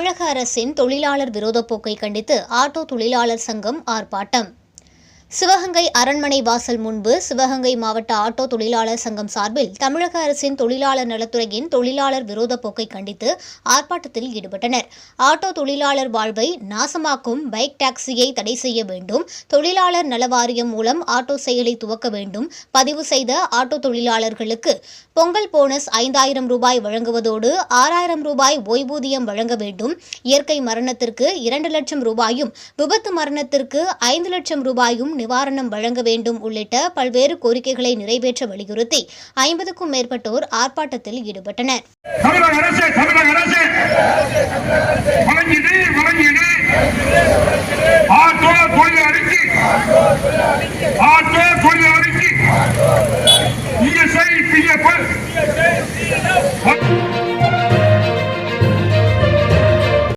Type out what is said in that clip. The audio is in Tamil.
தமிழக அரசின் தொழிலாளர் விரோத போக்கை கண்டித்து ஆட்டோ தொழிலாளர் சங்கம் ஆர்ப்பாட்டம். சிவகங்கை அரண்மனை வாசல் முன்பு சிவகங்கை மாவட்ட ஆட்டோ தொழிலாளர் சங்கம் சார்பில் தமிழக அரசின் தொழிலாளர் நலத்துறையின் தொழிலாளர் விரோத போக்கை கண்டித்து ஆர்ப்பாட்டத்தில் ஈடுபட்டனர். ஆட்டோ தொழிலாளர் வாழ்வை நாசமாக்கும் பைக் டாக்ஸியை தடை செய்ய வேண்டும், தொழிலாளர் நல வாரியம் மூலம் ஆட்டோ செயலை துவக்க வேண்டும், பதிவு செய்த ஆட்டோ தொழிலாளர்களுக்கு பொங்கல் போனஸ் 5000 ரூபாய் வழங்குவதோடு 6000 ரூபாய் ஓய்வூதியம் வழங்க வேண்டும், இயற்கை மரணத்திற்கு 2 லட்சம் ரூபாயும், விபத்து மரணத்திற்கு 5 லட்சம் ரூபாயும் நிவாரணம் வழங்க வேண்டும் உள்ளிட்ட பல்வேறு கோரிக்கைகளை நிறைவேற்ற வலியுறுத்தி 50க்கும் மேற்பட்டோர் ஆர்ப்பாட்டத்தில் ஈடுபட்டனர்.